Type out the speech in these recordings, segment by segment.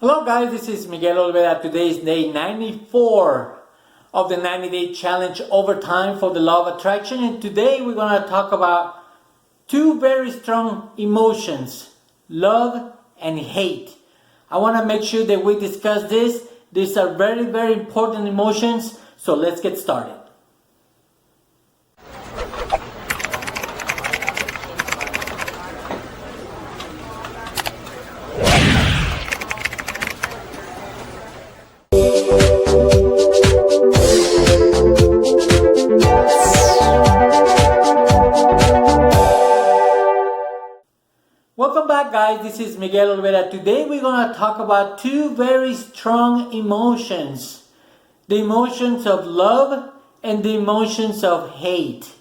Hello guys, this is Miguel Olvera. Today is day 94 of the 90-day challenge overtime for the law of attraction, and today we're going to talk about two very strong emotions, love and hate. I want to make sure that we discuss this. These are very, very important emotions, so let's get started. Welcome back guys, this is Miguel Olvera. Today we're going to talk about two very strong emotions. The emotions of love and the emotions of hate.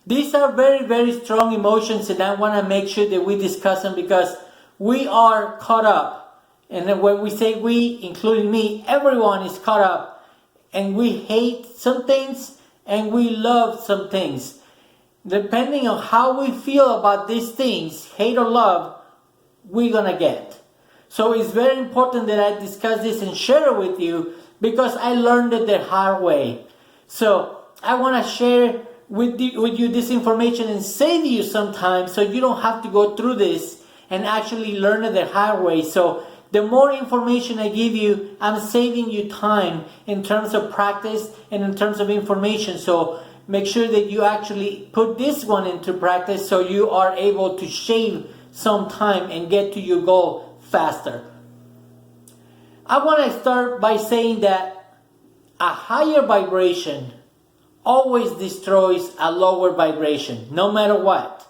These are very, very strong emotions, and I want to make sure that we discuss them because we are caught up. And when we say we, including me, everyone is caught up. And we hate some things and we love some things. Depending on how we feel about these things, hate or love, we're gonna get. So it's very important that I discuss this and share it with you because I learned it the hard way. So I want to share with you this information and save you some time so you don't have to go through this and actually learn it the hard way. So the more information I give you, I'm saving you time in terms of practice and in terms of information. So make sure that you actually put this one into practice so you are able to shave some time and get to your goal faster. I want to start by saying that a higher vibration always destroys a lower vibration, no matter what.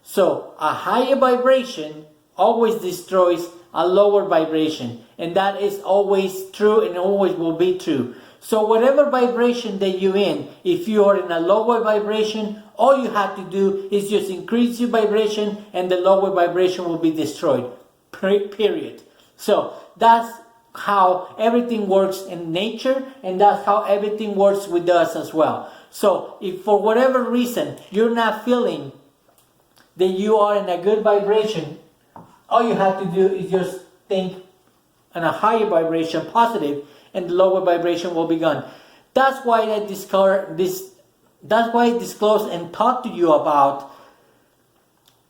So a higher vibration always destroys a lower vibration, and that is always true and always will be true. So whatever vibration that you're in, if you are in a lower vibration, all you have to do is just increase your vibration and the lower vibration will be destroyed. Period. So that's how everything works in nature, and that's how everything works with us as well. So if for whatever reason you're not feeling that you are in a good vibration, all you have to do is just think on a higher vibration, positive, and the lower vibration will be gone. That's why I discovered this. That's why I disclosed and talked to you about.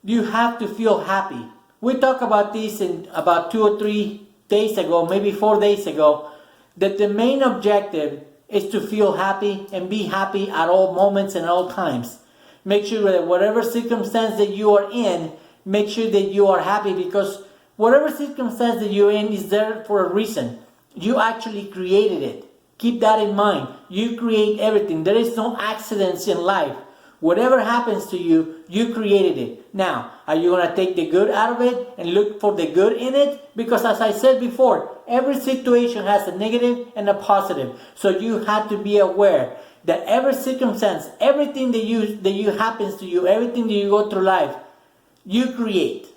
You have to feel happy. We talked about this in about 2 or 3 days ago, maybe 4 days ago, that the main objective is to feel happy and be happy at all moments and all times. Make sure that whatever circumstance that you are in, make sure that you are happy, because whatever circumstance that you're in is there for a reason. You actually created it. Keep that in mind. You create everything. There is no accidents in life. Whatever happens to you, you created it. Now, are you going to take the good out of it and look for the good in it? Because as I said before, every situation has a negative and a positive. So you have to be aware that every circumstance, everything that you happens to you, everything that you go through life, you create.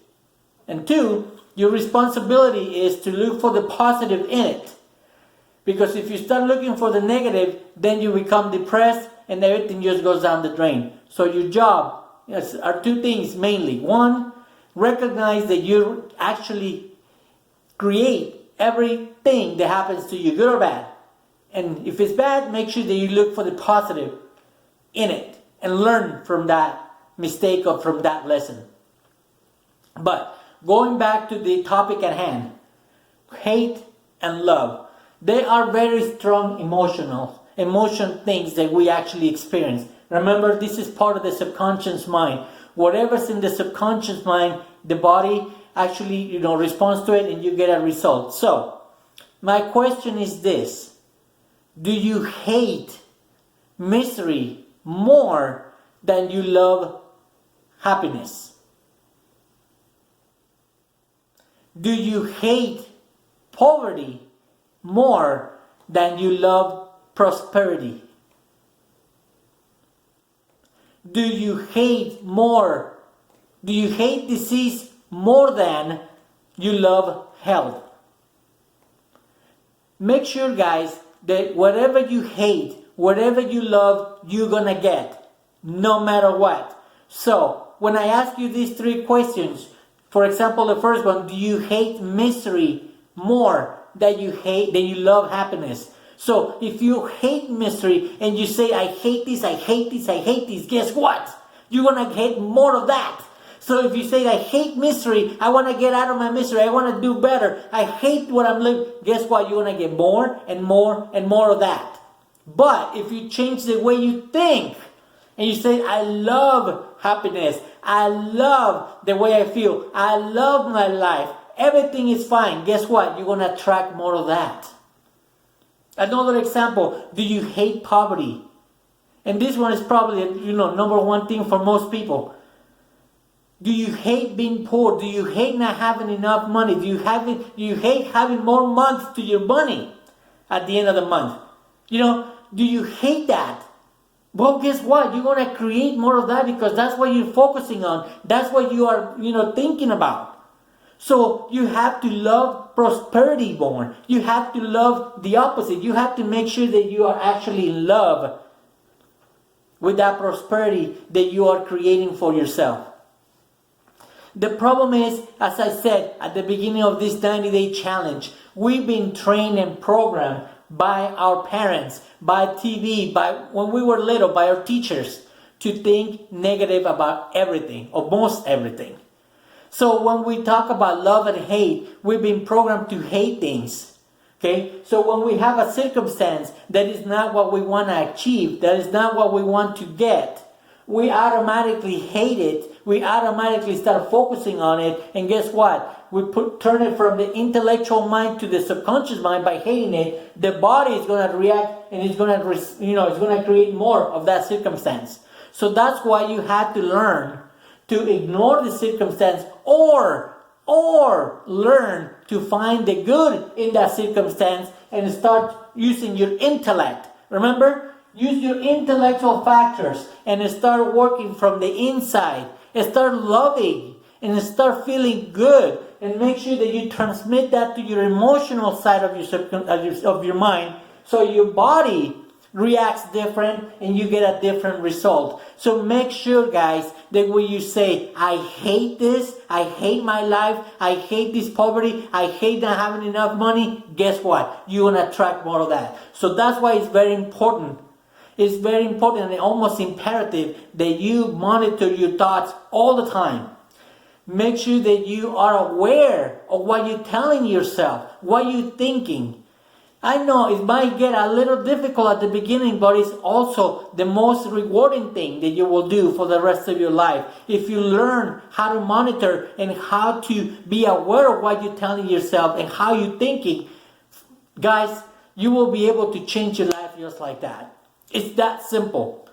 And two, your responsibility is to look for the positive in it. Because if you start looking for the negative, then you become depressed and everything just goes down the drain. So your job are two things mainly. One, recognize that you actually create everything that happens to you, good or bad. And if it's bad, make sure that you look for the positive in it and learn from that mistake or from that lesson. But going back to the topic at hand, hate and love. They are very strong emotion things that we actually experience. Remember, this is part of the subconscious mind. Whatever's in the subconscious mind, the body actually, responds to it and you get a result. So, my question is this. Do you hate misery more than you love happiness? Do you hate poverty more than you love prosperity? Do you hate disease more than you love health? Make sure, guys, that whatever you hate, whatever you love, you're gonna get, no matter what. So, when I ask you these 3 questions, for example, the first one, do you hate misery more that you hate, than you love happiness. So if you hate misery and you say, I hate this, I hate this, I hate this, guess what? You're going to hate more of that. So if you say, I hate misery, I want to get out of my misery, I want to do better, I hate what I'm living, guess what? You're going to get more and more and more of that. But if you change the way you think, and you say, I love happiness, I love the way I feel, I love my life, everything is fine, guess what? You're going to attract more of that. Another example, do you hate poverty? And this one is probably, number one thing for most people. Do you hate being poor? Do you hate not having enough money? Do you hate having more months to your money at the end of the month? Do you hate that? Well, guess what? You're going to create more of that because that's what you're focusing on. That's what you are, thinking about. So you have to love prosperity more. You have to love the opposite. You have to make sure that you are actually in love with that prosperity that you are creating for yourself. The problem is, as I said at the beginning of this 90-day challenge, we've been trained and programmed by our parents, by TV, by when we were little, by our teachers, to think negative about everything, or most everything. So when we talk about love and hate, we've been programmed to hate things. Okay? So when we have a circumstance that is not what we want to achieve, that is not what we want to get, we automatically hate it. We automatically start focusing on it. And guess what? We turn it from the intellectual mind to the subconscious mind by hating it. The body is going to react and it's going to, it's going to create more of that circumstance. So that's why you have to learn to ignore the circumstance or learn to find the good in that circumstance and start using your intellect. Remember? Use your intellectual factors and start working from the inside. And start loving and start feeling good. And make sure that you transmit that to your emotional side of your mind. So your body reacts different and you get a different result. So make sure, guys, that when you say, I hate this, I hate my life, I hate this poverty, I hate not having enough money, guess what? You're going to attract more of that. So that's why it's very important. It's very important and almost imperative that you monitor your thoughts all the time. Make sure that you are aware of what you're telling yourself, what you're thinking. I know it might get a little difficult at the beginning, but it's also the most rewarding thing that you will do for the rest of your life. If you learn how to monitor and how to be aware of what you're telling yourself and how you're thinking, guys, you will be able to change your life just like that. It's that simple.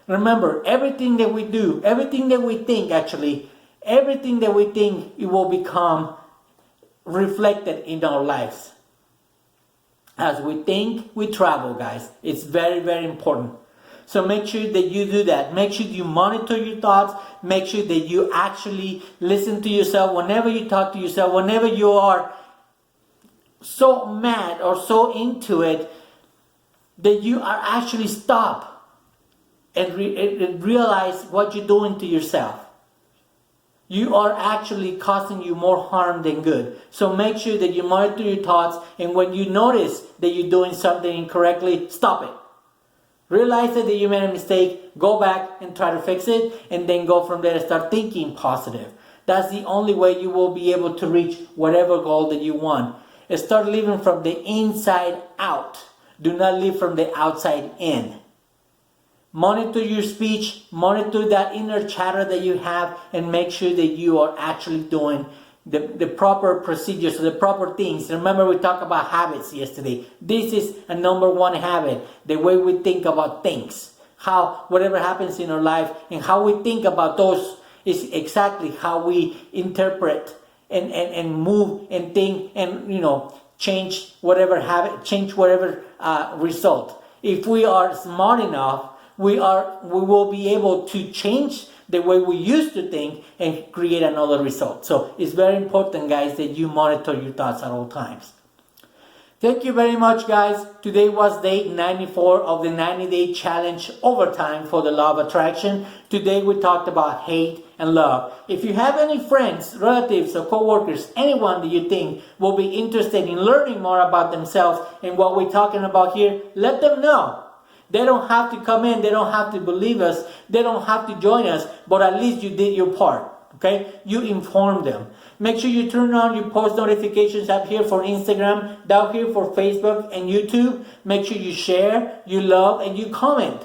Remember, everything that we do, everything that we think, everything that we think, it will become reflected in our lives. As we think, we travel, guys. It's very, very important. So make sure that you do that. Make sure you monitor your thoughts. Make sure that you actually listen to yourself whenever you talk to yourself, whenever you are so mad or so into it, that you are actually stop and realize what you're doing to yourself. You are actually causing you more harm than good. So make sure that you monitor your thoughts, and when you notice that you're doing something incorrectly, stop it. Realize that you made a mistake, go back and try to fix it, and then go from there and start thinking positive. That's the only way you will be able to reach whatever goal that you want. And start living from the inside out. Do not live from the outside in. Monitor your speech, monitor that inner chatter that you have, and make sure that you are actually doing the proper procedures, the proper things. Remember, we talked about habits yesterday. This is a number one habit, the way we think about things. How whatever happens in our life and how we think about those is exactly how we interpret and move and think and, change whatever habit, change whatever result. If we are smart enough, we will be able to change the way we used to think and create another result. So it's very important, guys, that you monitor your thoughts at all times. Thank you very much, guys. Today was day 94 of the 90-day challenge overtime for the law of attraction. Today we talked about hate and love. If you have any friends, relatives, or co-workers, anyone that you think will be interested in learning more about themselves and what we're talking about here, let them know. They don't have to come in, they don't have to believe us, they don't have to join us, but at least you did your part. Okay? You inform them. Make sure you turn on your post notifications up here for Instagram, down here for Facebook and YouTube. Make sure you share, you love, and you comment.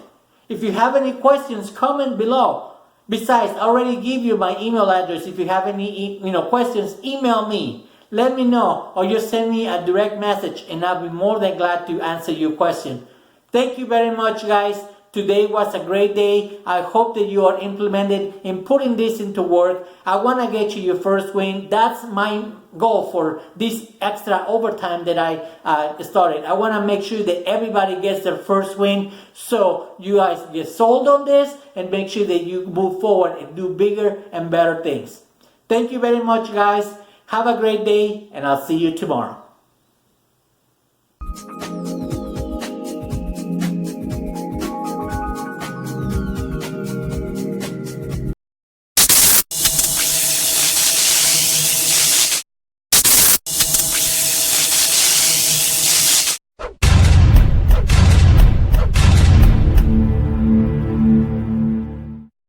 If you have any questions, comment below. Besides, I already give you my email address. If you have any questions, email me. Let me know, or just send me a direct message, and I'll be more than glad to answer your question. Thank you very much, guys. Today was a great day. I hope that you are implemented in putting this into work. I want to get you your first win. That's my goal for this extra overtime that I started. I want to make sure that everybody gets their first win. So you guys get sold on this and make sure that you move forward and do bigger and better things. Thank you very much, guys. Have a great day, and I'll see you tomorrow.